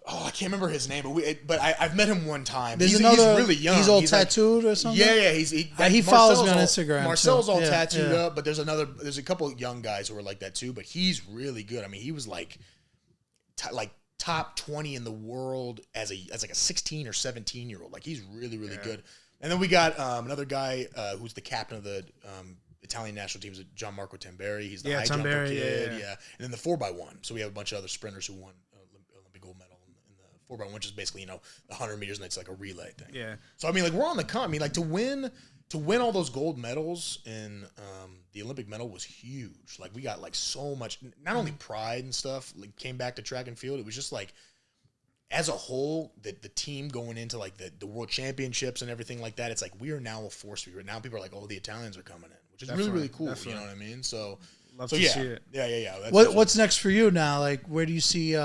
Oh, I can't remember his name, but I've met him one time. He's really young. He's all tattooed or something. Yeah. He follows me on Instagram. Marcel's all tattooed up, but there's a couple of young guys who are like that too. But he's really good. I mean, he was like top 20 in the world as like a 16 or 17-year-old. Like he's really good. And then we got another guy who's the captain of the Italian national team, is Gianmarco Tamberi. He's the high jumper kid. Yeah. And then the 4x1. So we have a bunch of other sprinters who won Olympic gold medal. 4x1, which is basically, the 100 meters, and it's like a relay thing. Yeah. So, I mean, like, we're on the come. I mean, like, to win all those gold medals in the Olympic medal was huge. Like, we got, like, so much, not only pride and stuff, like, came back to track and field. It was just, like, as a whole, the team going into, like, the world championships and everything like that, it's like, we are now a force. Now people are like, oh, the Italians are coming in, which is really cool. Definitely. You know what I mean? So, love to see it. Yeah. What's next for you now? Like, where do you see...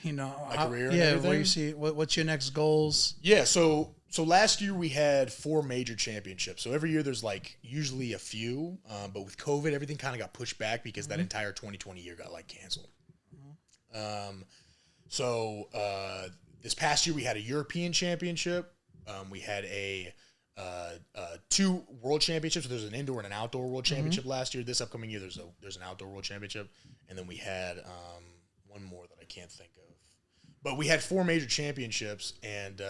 my career. Yeah, where you see what's your next goals? Yeah, so last year we had 4 major championships. So every year there's like usually a few, but with COVID everything kind of got pushed back because that entire 2020 year got like canceled. So this past year we had a European championship. We had a 2 world championships. So there's an indoor and an outdoor world championship last year. This upcoming year there's an outdoor world championship, and then we had one more that I can't think of. But we had 4 major championships, and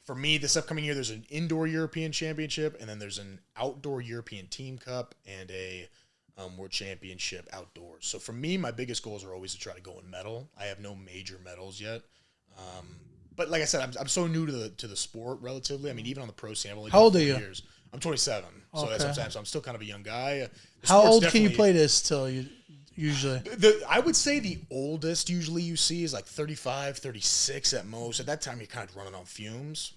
for me, this upcoming year, there's an indoor European championship, and then there's an outdoor European team cup and a world championship outdoors. So for me, my biggest goals are always to try to go and medal. I have no major medals yet. But like I said, I'm so new to the sport relatively. I mean, even on the pro scene, I've only How old are 4 you? years. I'm 27, so that's what I'm saying. So I'm still kind of a young guy. How old can you play this till you usually? I would say the oldest usually you see is like 35, 36 at most. At that time, you're kind of running on fumes.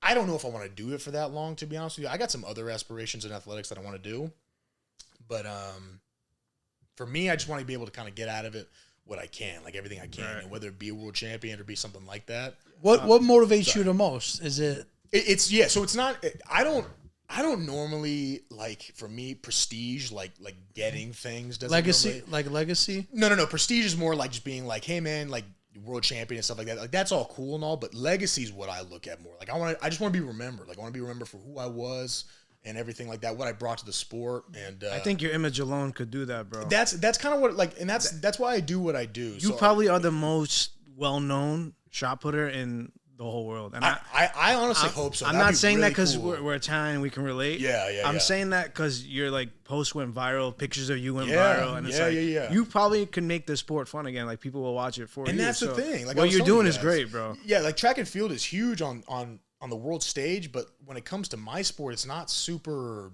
I don't know if I want to do it for that long, to be honest with you. I got some other aspirations in athletics that I want to do. But for me, I just want to be able to kind of get out of it what I can, like everything I can, and whether it be a world champion or be something like that. What motivates you the most? Is it? So it's not. I don't normally like, for me, prestige like getting things doesn't Legacy, normally, legacy. No. Prestige is more like just being like, hey man, like world champion and stuff like that. Like that's all cool and all, but legacy is what I look at more. Like I just want to be remembered. Like I want to be remembered for who I was and everything like that, what I brought to the sport. And I think your image alone could do that, bro. That's kind of what like, and that's why I do what I do. You probably are the most well-known shot putter in the whole world, and I honestly hope so. I'm not saying that because we're Italian, we can relate. Yeah. I'm saying that because your like post went viral, pictures of you went viral, and it's you probably can make the sport fun again. Like people will watch it for you. And that's the thing. Like what you're doing is great, bro. Yeah, like track and field is huge on the world stage, but when it comes to my sport, it's not super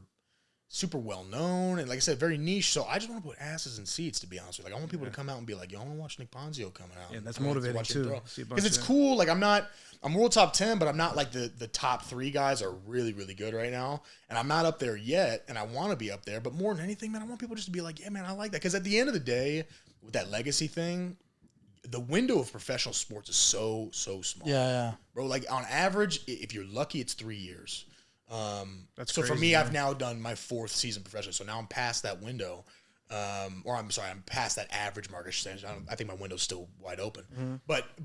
well known, and like I said, very niche. So I just want to put asses in seats, to be honest with you. Like I want people to come out and be like, "Yo, I want to watch Nick Ponzio coming out." Yeah, that's motivating too. Because it's cool. Like I'm world top 10, but I'm not like the top 3 guys are really, really good right now, and I'm not up there yet, and I want to be up there. But more than anything, man, I want people just to be like, "Yeah, man, I like that." Because at the end of the day, with that legacy thing, the window of professional sports is so small. Yeah. Bro, like on average, if you're lucky, it's 3 years. That's so crazy, for me, man. I've now done my 4th season professional. So now I'm past that window. I'm past that average mark. I think my window's still wide open. Mm-hmm.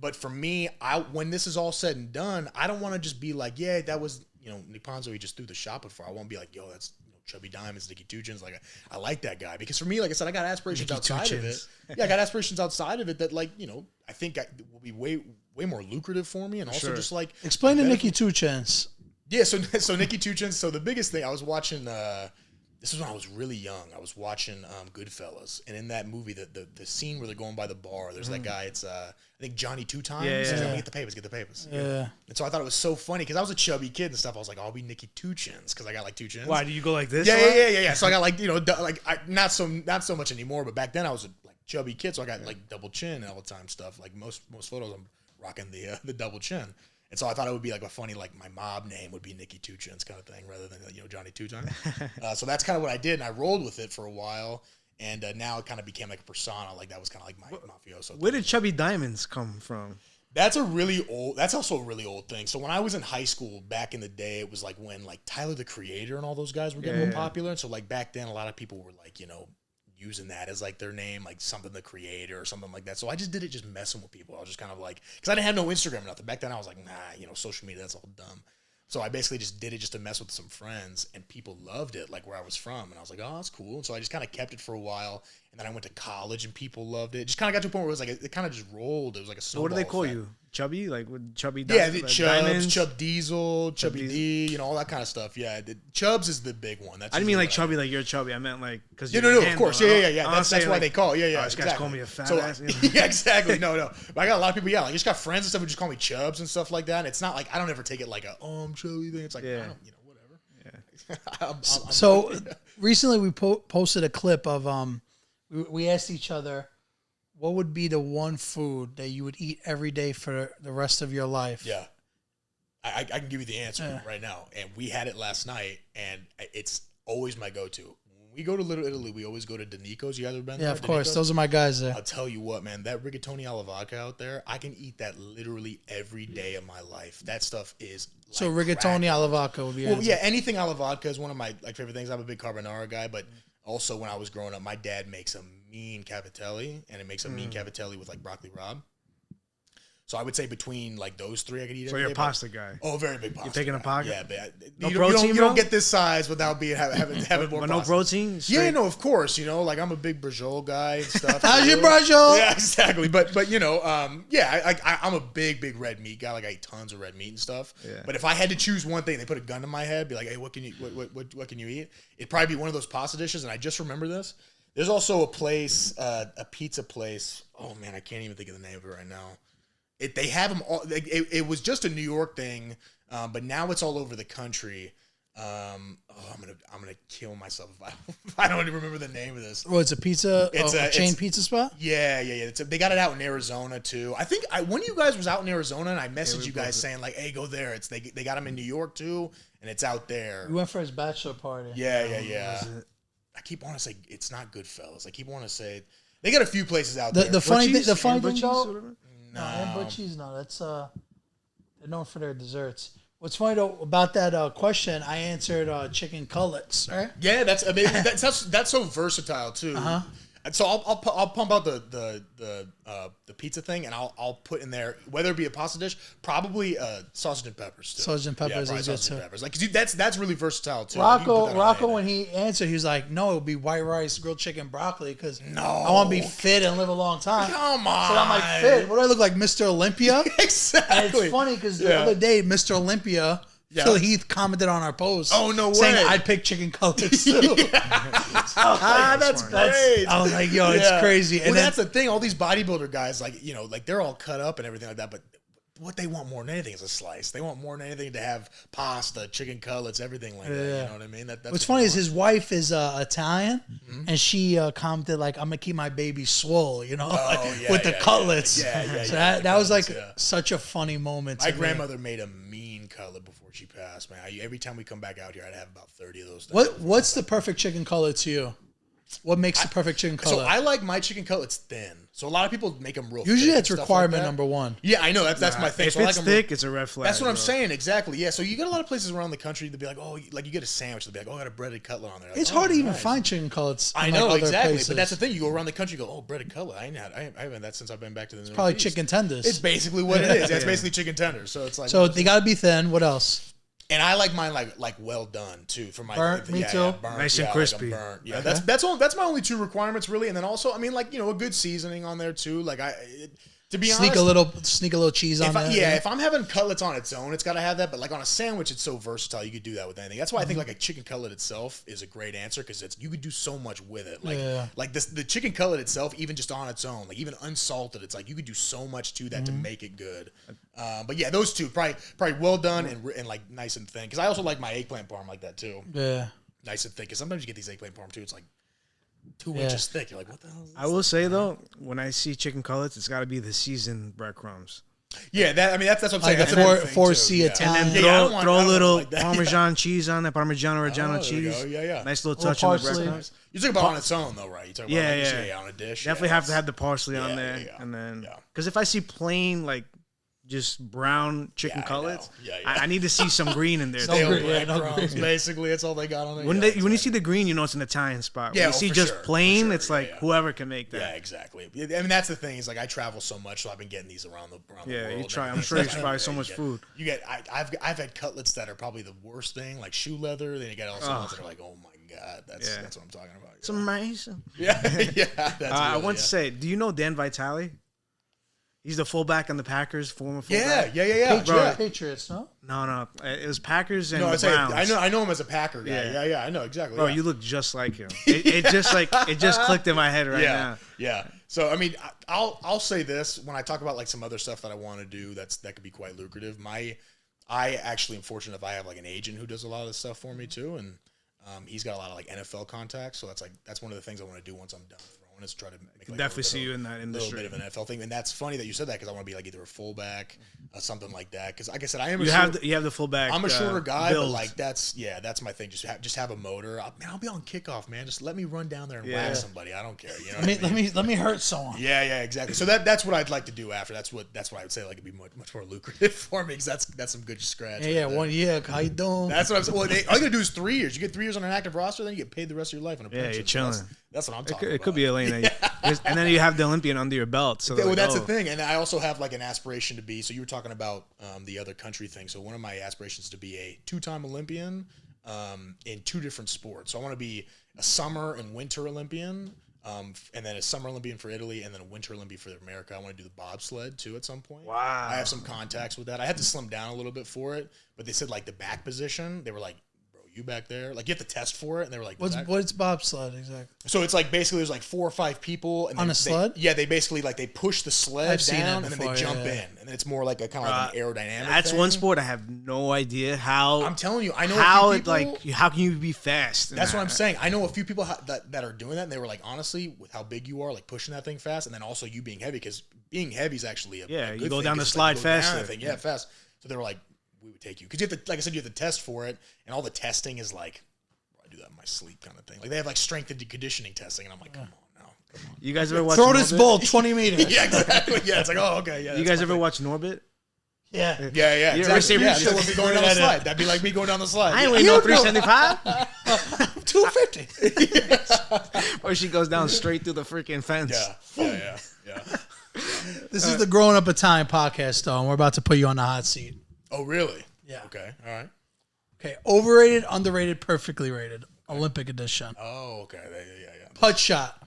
But for me, when this is all said and done, I don't want to just be like, yeah, that was, Nick Ponzio, he just threw the shot before. I won't be like, yo, that's Chubby Diamonds, Nicky Tuchins. Like I like that guy, because for me, like I said, I got aspirations outside of it. Yeah, I got aspirations outside of it that I think will be way more lucrative for me, and also just like explain to Nicky Tuchins. Yeah, so Nicky Tuchins. So the biggest thing I was watching. This was when I was really young. I was watching Goodfellas, and in that movie, the scene where they're going by the bar, there's that guy. It's I think Johnny Two Times. Yeah. He's like, get the papers. Yeah. And so I thought it was so funny because I was a chubby kid and stuff. I was like, I'll be Nicky Two Chins because I got like 2 chins. Why do you go like this? Yeah. So I got like not so much anymore, but back then I was a chubby kid, so I got like double chin all the time stuff. Like most photos, I'm rocking the double chin. And so I thought it would be like a funny, like my mob name would be Nicky Two Chins kind of thing, rather than Johnny Two Times. So that's kind of what I did, and I rolled with it for a while, and now it kind of became like a persona. Like that was kind of like my mafioso. Where did Chubby Diamonds come from? That's also a really old thing. So when I was in high school back in the day, it was like when like Tyler the Creator and all those guys were getting real popular. And so like back then, a lot of people were like using that as like their name, like something the Creator or something like that. So I just did it just messing with people. I was just kind of like, because I didn't have no Instagram or nothing. Back then I was like, nah, social media, that's all dumb. So I basically just did it just to mess with some friends, and people loved it, like where I was from. And I was like, oh, that's cool. And so I just kind of kept it for a while. And then I went to college and people loved it. It just kind of got to a point where it was like, it kind of just rolled. It was like a snowball. What do they call effect. you? Chubby? Like with Chubby Diamonds? Yeah, Chubs, Diamonds? Chub Diesel, Chubby D, all that kind of stuff. Yeah, Chubs is the big one. That's I didn't mean like chubby, like you're chubby. I meant like because no, of course, yeah. That's why they call it. Yeah. This guy's calling me a fat ass. Yeah, exactly. No. But I got a lot of people. Yeah, like I just got friends and stuff who just call me Chubs and stuff like that. And it's not like I don't ever take it like I'm chubby thing. It's like I don't, whatever. Yeah. So recently we posted a clip of we asked each other, what would be the one food that you would eat every day for the rest of your life? Yeah. I can give you the answer right now. And we had it last night, and it's always my go-to. When we go to Little Italy, we always go to Danico's. You guys ever been there? Yeah, of course. Those are my guys there. I'll tell you what, man. That rigatoni alla vodka out there, I can eat that literally every day of my life. That stuff is like so rigatoni alla vodka would be well, yeah, anything alla vodka is one of my favorite things. I'm a big carbonara guy, but also when I was growing up, my dad makes a mean cavatelli, and it makes a mean cavatelli with like broccoli rabe. So I would say between like those three, I could eat. So you're a pasta guy. Oh, very big pasta. You're taking guy. a pocket. Yeah, but no protein. You don't get this size without having more. But no protein. Yeah, no, of course. Like I'm a big brajol guy and stuff. How's your brajol? Yeah, exactly. But I'm a big red meat guy. Like I eat tons of red meat and stuff. Yeah. But if I had to choose one thing, they put a gun to my head, be like, hey, what can you eat? It'd probably be one of those pasta dishes. And I just remember this. There's also a place, a pizza place. Oh man, I can't even think of the name of it right now. They have them all. It was just a New York thing, but now it's all over the country. I'm gonna kill myself if I don't even remember the name of this. Oh, it's a pizza. It's a chain pizza spot. Yeah. They got it out in Arizona too. I think one of you guys was out in Arizona, and I messaged you guys saying like, "Hey, go there." They got them in New York too, and it's out there. We went for his bachelor party. Yeah. I keep wanting to say it's not Goodfellas. I keep wanting to say they got a few places out there. The funny thing though. No, and cheese. No, that's they're known for their desserts. What's funny though about that question? I answered chicken cutlets. Right? Yeah, that's so versatile too. And so I'll pump out the pizza thing, and I'll put in there, whether it be a pasta dish, probably sausage and peppers too. Sausage and peppers is good too. Like, 'cause that's really versatile too. Rocco, when he answered, he was like, "No, it would be white rice, grilled chicken, broccoli, because I want to be fit and live a long time." Come on. So I'm like, fit? What do I look like, Mr. Olympia? Exactly. And it's funny because the other day, Mr. Olympia. Yeah. Phil Heath commented on our post. Oh, no way. Saying I'd pick chicken cutlets too. That's great. I was like, yo, it's crazy. And that's the thing. All these bodybuilder guys, like they're all cut up and everything like that, but what they want more than anything is a slice. They want more than anything to have pasta, chicken cutlets, everything like that. You know what I mean? That's what's funny is his wife is Italian, and she commented like, "I'm gonna keep my baby swole," with the cutlets. Yeah. So that was like such a funny moment. My grandmother made a mean cutlet before she passed. Man, every time we come back out here, I'd have about 30 of those things. What's the perfect chicken cutlet to you? What makes the perfect chicken cutlet? So I like my chicken cutlets thin. So a lot of people make them real. Usually thick that's requirement like number one. Yeah, I know that's my thing. If it's thick, it's a red flag. That's what I'm saying. Exactly. Yeah. So you get a lot of places around the country to be like, oh, like you get a sandwich, they'll be like, oh, I got a breaded cutlet on there. Like, it's hard to even find chicken cutlets. I know exactly, but that's the thing. You go around the country, you go, oh, breaded cutlet. I haven't had that since I've been back to the Northeast. Probably chicken tenders. It's basically what it is. It's basically chicken tenders. So it's like they got to be thin. What else? And I like mine like well done too for my burnt. Me too. Burnt, nice and crispy. Like burnt. Yeah, okay. That's my only two requirements really. And then also, I mean, like a good seasoning on there too. Like to be honest, sneak a little cheese on there. Yeah, if I'm having cutlets on its own, it's got to have that. But like on a sandwich, it's so versatile. You could do that with anything. That's why I think like a chicken cutlet itself is a great answer because you could do so much with it. Like the chicken cutlet itself, even just on its own, like even unsalted, it's like you could do so much to that to make it good. But yeah, those two probably well done and like nice and thin. Because I also like my eggplant parm like that too. Yeah, nice and thick. Because sometimes you get these eggplant parm too. It's like 2 inches thick. You're like, what the hell is this? I will say though, when I see chicken cutlets, it's got to be the seasoned breadcrumbs. Yeah, that's what I'm saying. Like that's the 4C Italian. And then throw a little Parmesan cheese on there, Parmigiano Reggiano cheese. Yeah. Nice little touch on the breadcrumbs. You talk about on its own though, right? You talk about on a dish. Definitely have to have the parsley on there, and then because if I see plain like just brown chicken cutlets, I need to see some green in there. No green. Basically, it's all they got on there. When you see the green, you know it's an Italian spot. When you see just plain, it's like whoever can make that. Yeah, exactly. I mean, that's the thing. Is like I travel so much, so I've been getting these around the world. Yeah, you try. I'm sure you try so much food. You get. I've had cutlets that are probably the worst thing, like shoe leather. Then you get also ones that are like, oh my god, that's what I'm talking about. It's amazing. Yeah. I want to say, do you know Dan Vitale? He's the fullback on the Packers, former fullback. Yeah. Patriots, no? No. It was Packers and the Browns. I know him as a Packer guy. Yeah. I know exactly. Bro, you look just like him. It just clicked in my head right now. Yeah. So I mean, I'll say this when I talk about like some other stuff that I want to do that could be quite lucrative. I actually am fortunate if I have like an agent who does a lot of this stuff for me too, and he's got a lot of like NFL contacts. So that's one of the things I want to do once I'm done. Is try to make like definitely see you in that industry. A little bit of an NFL thing, and that's funny that you said that because I want to be like either a fullback, something like that. Because like I said, I am. You have the fullback. I'm a shorter guy, build. But like that's my thing. Just have a motor. I'll be on kickoff, man. Just let me run down there and whack somebody. I don't care. You know let me hurt someone. Yeah, exactly. So that's what I'd like to do after. That's what I would say like it'd be much more lucrative for me because that's some good scratch. Yeah, 1 year. How you doing? That's what I'm saying. Well, all you gotta do is 3 years. You get 3 years on an active roster, then you get paid the rest of your life on a pension. Yeah, you're chilling. That's what I'm talking about. It could be a lane. And then you have the Olympian under your belt. So that's the thing. And I also have like an aspiration to be, so you were talking about the other country thing. So one of my aspirations is to be a 2-time Olympian in 2 different sports. So I want to be a summer and winter Olympian, and then a summer Olympian for Italy, and then a winter Olympian for America. I want to do the bobsled too at some point. Wow. I have some contacts with that. I had to slim down a little bit for it, but they said like the back position, they were like, you back there, like you have to test for it, and they were like, what's bobsled exactly? So it's like basically there's like 4 or 5 people and on a sled. They basically like they push the sled down and then they jump in, and then it's more like a kind of like an aerodynamic. That's thing. one sport I have no idea how. I'm telling you, I know how a few people, how can you be fast? That's what I'm saying. I know a few people that are doing that, and they were like, honestly, with how big you are, like pushing that thing fast, and then also you being heavy, because being heavy is actually a good you go thing, down the slide faster. Fast. So they were like, we would take you because you have to, like I said, you have to test for it, and all the testing is like. Do that in my sleep kind of thing. Like they have like strength and conditioning testing, and I'm like, come on now, come on. You guys ever watch? Throw this ball 20 meters. Yeah, exactly. Yeah, it's like, oh, okay, yeah. You guys ever watch Norbit? Yeah. Exactly. Yeah, so we'll be going down the slide. That'd be like me going down the slide. I ain't waiting no 375. 250. Or she goes down straight through the freaking fence. Yeah. This is the Growing Up Italian podcast, though, and we're about to put you on the hot seat. Oh, really? Yeah. Okay. All right. Okay. Overrated, underrated, perfectly rated. Olympic edition. Oh, okay. Yeah. Putt shot.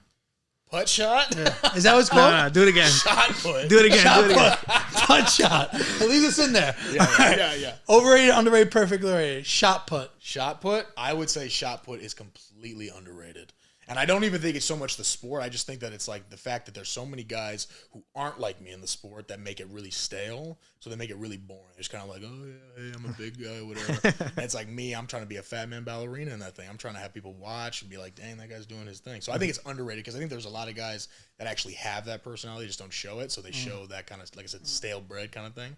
Putt shot? Yeah. Is that what it's called? No, do it again. Shot put. Do it again. Shot do it again. Putt shot. Leave this in there. Yeah. Overrated, underrated, perfectly rated. Shot put. Shot put? I would say shot put is completely underrated. And I don't even think it's so much the sport. I just think that it's like the fact that there's so many guys who aren't like me in the sport that make it really stale. So they make it really boring. It's kind of like, oh, yeah, hey, I'm a big guy, whatever. And it's like me, I'm trying to be a fat man ballerina in that thing. I'm trying to have people watch and be like, dang, that guy's doing his thing. So I think it's underrated because I think there's a lot of guys that actually have that personality, just don't show it. So they show that kind of, like I said, stale bread kind of thing.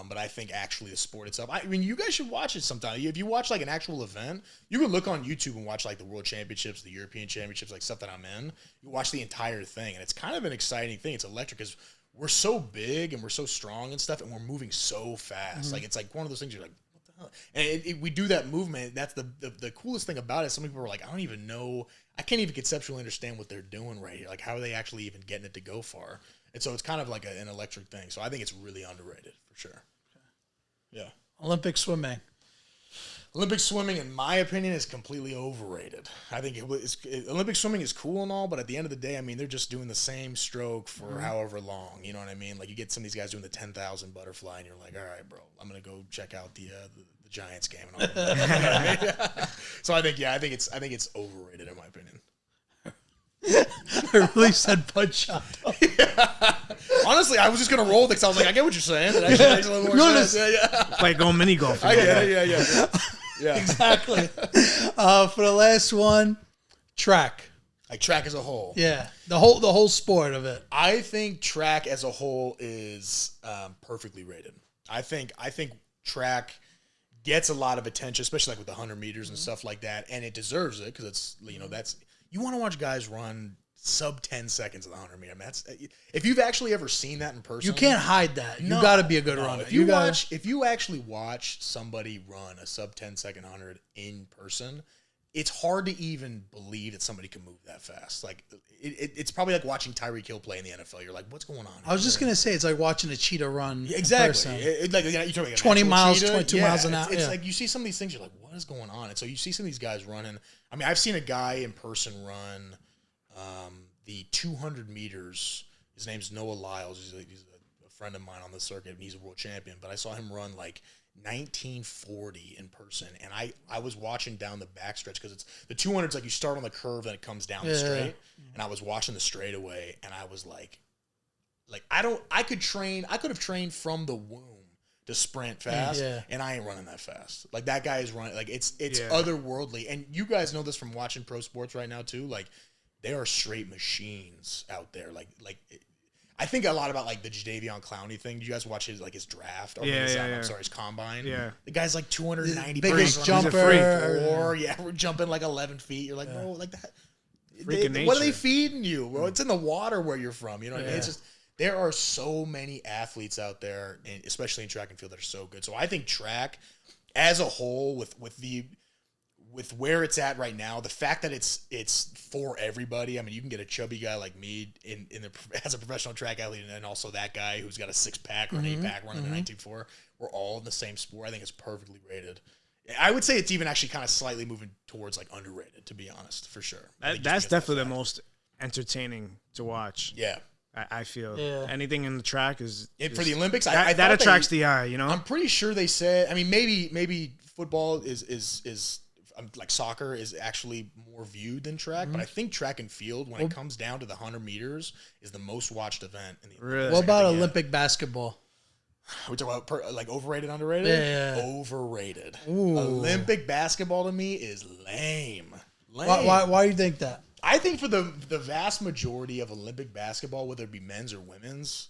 But I think actually the sport itself, I mean, you guys should watch it sometime. If you watch like an actual event, you can look on YouTube and watch like the World Championships, the European Championships, like stuff that I'm in. You watch the entire thing, and it's kind of an exciting thing. It's electric because we're so big and we're so strong and stuff, and we're moving so fast. Like it's like one of those things you're like, what the hell? And we do that movement. That's the coolest thing about it. Some people are like, I don't even know. I can't even conceptually understand what they're doing right here. Like how are they actually even getting it to go far? And so it's kind of like an electric thing. So I think it's really underrated for sure. Yeah. Olympic swimming. Olympic swimming, in my opinion, is completely overrated. I think Olympic swimming is cool and all, but at the end of the day, I mean, they're just doing the same stroke for however long. You know what I mean? Like you get some of these guys doing the 10,000 butterfly, and you're like, all right, bro, I'm gonna go check out the Giants game. And all that. You know what I mean? So I think it's overrated in my opinion. I really said putt shot. Yeah. Honestly, I was just gonna roll because I was like, I get what you're saying. It actually makes a little more sense. Yeah. Like going mini golf. Yeah. Exactly. For the last one, track. Like track as a whole. Yeah, the whole sport of it. I think track as a whole is perfectly rated. I think track gets a lot of attention, especially like with the 100 meters and stuff like that, and it deserves it because it's that's. You want to watch guys run sub 10 seconds of the 100 meter. I mean, that's, if you've actually ever seen that in person, you can't hide that. You got to be a good runner. If you actually watch somebody run a sub 10-second 100 in person, it's hard to even believe that somebody can move that fast. Like it's probably like watching Tyreek Hill play in the NFL. You're like, what's going on? I was just gonna say it's like watching a cheetah run. Exactly. Like you're talking 20 miles, cheetah. 22 miles an hour. It's like you see some of these things. You're like, what is going on? And so you see some of these guys running. I mean, I've seen a guy in person run the 200 meters. His name's Noah Lyles. He's a friend of mine on the circuit, and he's a world champion. But I saw him run like 1940 in person, and I was watching down the backstretch because it's the 200's like you start on the curve and it comes down the straight, and I was watching the straightaway, and I was like I could have trained from the womb to sprint fast, and I ain't running that fast. Like that guy is running like it's otherworldly, and you guys know this from watching pro sports right now too. Like they are straight machines out there. I think a lot about like the Jadeveon Clowney thing. Did you guys watch his his draft? His combine. Yeah, the guy's like 290 biggest jumper. We're jumping like 11 feet. You're like, bro, like that. Freaking what are they feeding you, bro? It's in the water where you're from. You know what I mean? It's just there are so many athletes out there, and especially in track and field, that are so good. So I think track as a whole, with the with where it's at right now, the fact that it's for everybody. I mean, you can get a chubby guy like me as a professional track athlete, and then also that guy who's got a 6-pack or an 8-pack running a 19.4. We're all in the same sport. I think it's perfectly rated. I would say it's even actually kind of slightly moving towards like underrated, to be honest, for sure. That's definitely the most entertaining to watch. Yeah. I feel anything in the track is for the Olympics. That attracts the eye, you know. I'm pretty sure they said. I mean, maybe football is like soccer is actually more viewed than track, but I think track and field, when it comes down to the 100 meters, is the most watched event in the Olympics. Really? What about Olympic basketball? We talk about like overrated, underrated. Yeah. Overrated. Ooh. Olympic basketball to me is lame. Why do you think that? I think for the vast majority of Olympic basketball, whether it be men's or women's,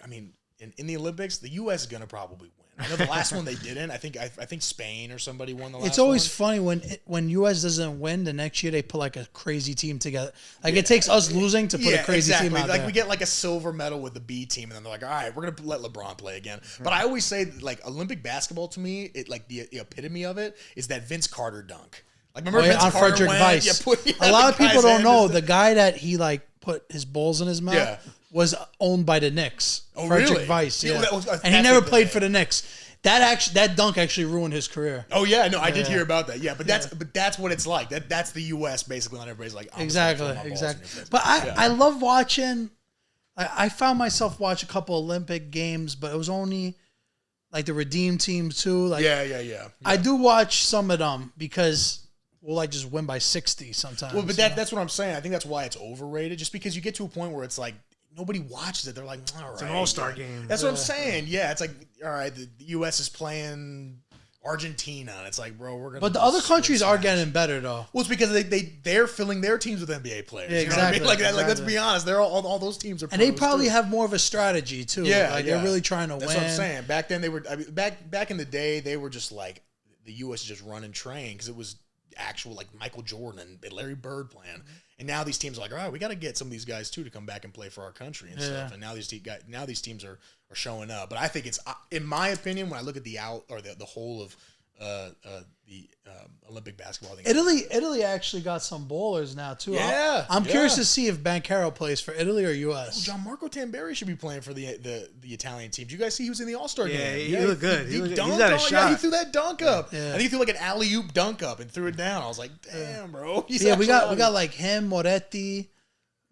I mean, in the Olympics, the U.S. is gonna probably win. I know the last one they didn't. I think Spain or somebody won the last one. It's always funny when U.S. doesn't win. The next year they put like a crazy team together. Like it takes us losing to put a crazy team out like there. we get like a silver medal with the B team, and then they're like, all right, we're gonna let LeBron play again. But I always say like Olympic basketball to me, it like the epitome of it is that Vince Carter dunk. Like remember Vince on Carter Frederick Weiss. A lot of people don't know the guy that he like put his balls in his mouth was owned by the Knicks. Oh, Frederick really? Weiss, yeah. And he never played for the Knicks. That dunk actually ruined his career. Oh yeah, no, I did hear about that. Yeah, but that's what it's like. That's the U.S. basically. When everybody's like, exactly. But I love watching. I found myself watch a couple Olympic games, but it was only like the Redeem team too. Like yeah. I do watch some of them because we'll like just win by 60 sometimes. Well, but that's what I'm saying. I think that's why it's overrated. Just because you get to a point where it's like nobody watches it. They're like, all right. It's an all-star game. That's what I'm saying. Yeah, it's like, all right, the U.S. is playing Argentina. And it's like, bro, we're going to. But the other countries are getting better, though. Well, it's because they're filling their teams with NBA players. Yeah, You exactly. know what I mean? Like let's be honest. They're all those teams are. And they probably have more of a strategy, too. Yeah. Like, they're really trying to win. That's what I'm saying. Back then, they were, I mean, back in the day, they were just like, the U.S. just run and train because it was actual like Michael Jordan and Larry Bird playing. And now these teams are like, all right, we got to get some of these guys too to come back and play for our country and stuff. And now these teams are showing up. But I think it's, in my opinion, when I look at the whole of the Olympic basketball thing. Italy actually got some bowlers now too. Yeah, I'm curious to see if Banchero plays for Italy or U.S. Gianmarco Tamberi should be playing for the Italian team. Did you guys see he was in the All-Star game? Yeah, he looked good. He's got a shot. He threw that dunk up. Yeah. I think he threw like an alley-oop dunk up and threw it down. I was like, damn, bro. We got like him, Moretti.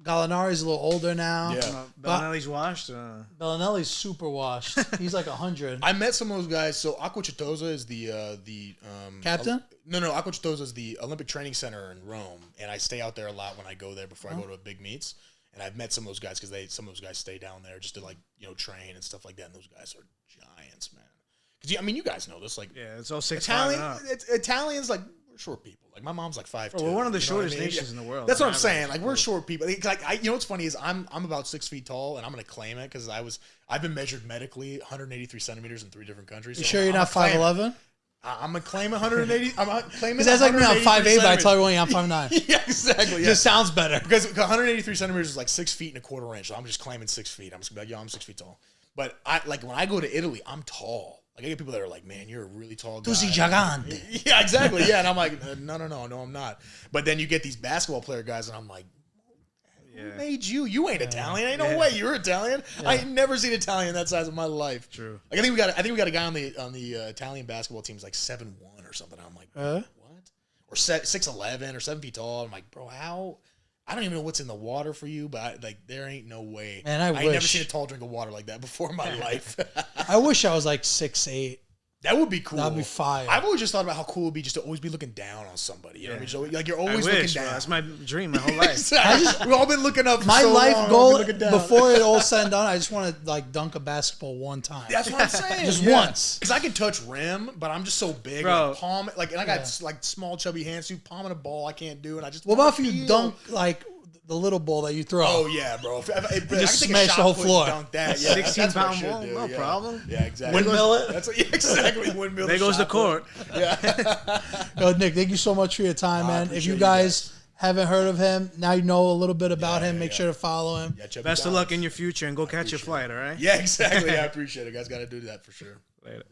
Gallinari's a little older now. Yeah. Bellinelli's washed. Bellinelli's super washed. He's like 100. I met some of those guys. So Acquacetosa is the captain? No, Acquacetosa is the Olympic Training Center in Rome, and I stay out there a lot when I go there before I go to big meets. And I've met some of those guys because some of those guys stay down there just to like train and stuff like that. And those guys are giants, man. Because I mean, you guys know this. Like, yeah, it's all 6'5" Italian. and up. Italians like. We're short people. Like my mom's like 5'2". We're one of the shortest what I mean? nations in the world. That's what I'm saying. Like we're short people. Like you know what's funny is I'm about 6 feet tall, and I'm gonna claim it because I've been measured medically 183 centimeters in 3 different countries. You sure you're not 5'11"? I'm gonna claim 180. I'm claiming because that's like me. I'm 5'8", but I tell everyone I'm 5'9". Yeah, exactly. Yeah. Just sounds better because 183 centimeters is like 6 feet and a quarter inch. So I'm just claiming 6 feet. I'm just like, yo, I'm 6 feet tall. But when I go to Italy, I'm tall. Like I get people that are like, man, you're a really tall guy. Tu sei gigante. Yeah, exactly. Yeah, and I'm like, no, I'm not. But then you get these basketball player guys, and I'm like, who made you? You ain't Italian. Ain't no way you're Italian. Yeah. I ain't never seen Italian that size in my life. True. Like I think we got a guy on the Italian basketball team's like 7'1" or something. I'm like, what? Or 6'11" or 7 feet tall. I'm like, bro, how? I don't even know what's in the water for you, but there ain't no way. Man, I ain't never seen a tall drink of water like that before in my life. I wish I was like 6'8". That would be cool. That'd be fire. I've always just thought about how cool it would be just to always be looking down on somebody. You know what I mean? So, like you're always looking down. That's my dream my whole life. Exactly. We've all been looking up. For my so life long, goal before it all said and done, I just want to like dunk a basketball one time. That's what I'm saying. Just once. Because I can touch rim, but I'm just so big. Bro. Like palm, and I got like small chubby hands. So palming a ball, I can't do. And I just. What about if you dunk like the little ball that you throw? Oh yeah, bro. If I just could smash the whole floor. Dunk that. Yeah, 16-pound ball, no problem. Yeah, exactly. Windmill it. That's exactly windmill. There goes the court. Yeah. Yo, Nick, thank you so much for your time, man. If you guys haven't heard of him, now you know a little bit about him. Make sure to follow him. Yeah, Best of luck in your future and go catch your flight, all right? Yeah, exactly. I appreciate it. Guys got to do that for sure. Later.